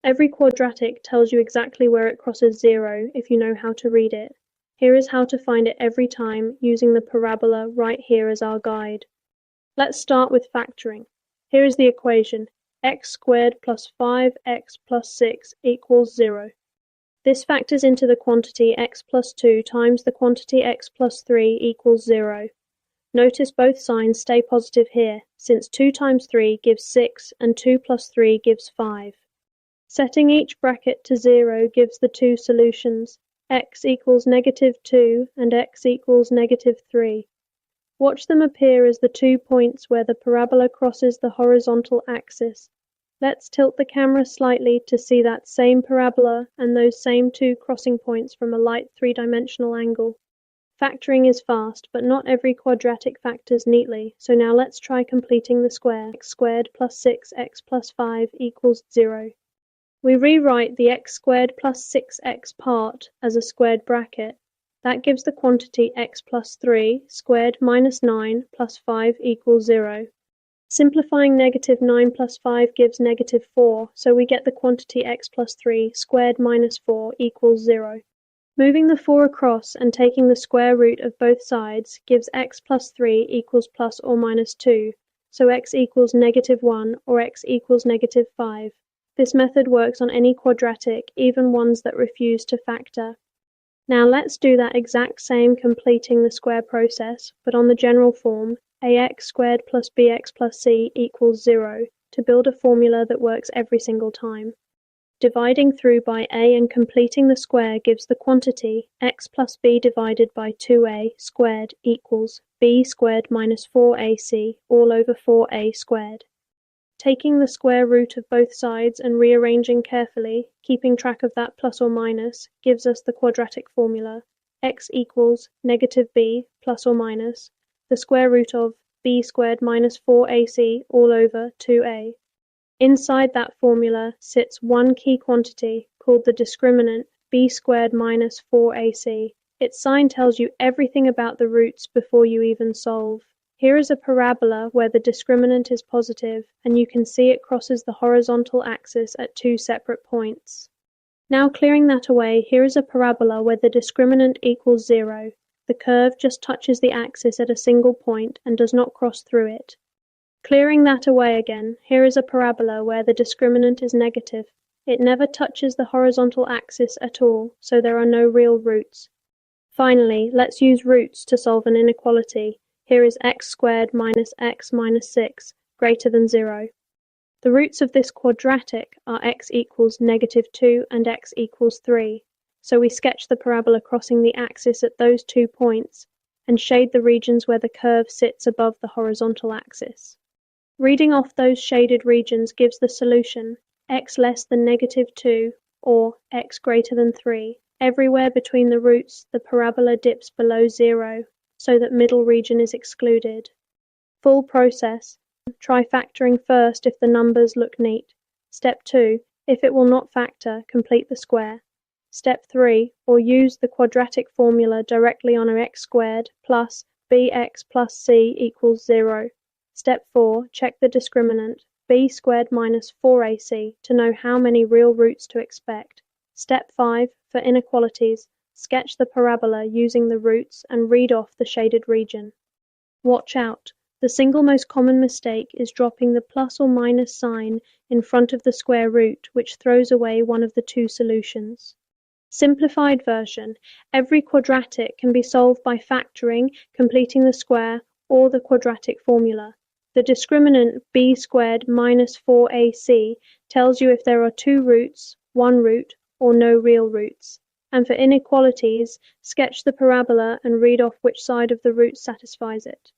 Every quadratic tells you exactly where it crosses zero if you know how to read it. Here is how to find it every time using the parabola right here as our guide. Let's start with factoring. Here is the equation: x squared plus 5x plus 6 equals 0. This factors into the quantity x plus 2 times the quantity x plus 3 equals 0. Notice both signs stay positive here, since 2 times 3 gives 6 and 2 plus 3 gives 5. Setting each bracket to 0 gives the two solutions, x equals -2 and x equals -3. Watch them appear as the 2 points where the parabola crosses the horizontal axis. Let's tilt the camera slightly to see that same parabola and those same 2 crossing points from a light 3-dimensional angle. Factoring is fast, but not every quadratic factors neatly, so now let's try completing the square. X squared plus 6x plus 5 equals 0. We rewrite the x squared plus 6x part as a squared bracket. That gives the quantity x plus 3 squared minus 9 plus 5 equals 0. Simplifying -9 plus 5 gives -4, so we get the quantity x plus 3 squared minus 4 equals 0. Moving the 4 across and taking the square root of both sides gives x plus 3 equals plus or minus 2, so x equals -1 or x equals -5. This method works on any quadratic, even ones that refuse to factor. Now let's do that exact same completing the square process, but on the general form, ax squared plus bx plus c equals 0, to build a formula that works every single time. Dividing through by a and completing the square gives the quantity x plus b divided by 2a squared equals b squared minus 4ac all over 4a squared. Taking the square root of both sides and rearranging carefully, keeping track of that plus or minus, gives us the quadratic formula: x equals -b plus or minus the square root of b squared minus 4ac all over 2a. Inside that formula sits one key quantity called the discriminant b squared minus 4ac. Its sign tells you everything about the roots before you even solve. Here is a parabola where the discriminant is positive, and you can see it crosses the horizontal axis at 2 separate points. Now clearing that away, here is a parabola where the discriminant equals 0. The curve just touches the axis at a single point and does not cross through it. Clearing that away again, here is a parabola where the discriminant is negative. It never touches the horizontal axis at all, so there are no real roots. Finally, let's use roots to solve an inequality. Here is x squared minus x minus 6 greater than 0. The roots of this quadratic are x equals -2 and x equals 3, so we sketch the parabola crossing the axis at those 2 points and shade the regions where the curve sits above the horizontal axis. Reading off those shaded regions gives the solution: x less than -2 or x greater than 3. Everywhere between the roots, the parabola dips below 0, so that middle region is excluded. Full process. Try factoring first if the numbers look neat. Step 2. If it will not factor, complete the square. Step 3. Or use the quadratic formula directly on x squared plus bx plus c equals 0. Step 4. Check the discriminant, b squared minus 4ac, to know how many real roots to expect. Step 5. For inequalities, sketch the parabola using the roots and read off the shaded region. Watch out! The single most common mistake is dropping the plus or minus sign in front of the square root, which throws away one of the 2 solutions. Simplified version: every quadratic can be solved by factoring, completing the square, or the quadratic formula. The discriminant b squared minus 4ac tells you if there are 2 roots, 1 root, or no real roots. And for inequalities, sketch the parabola and read off which side of the root satisfies it.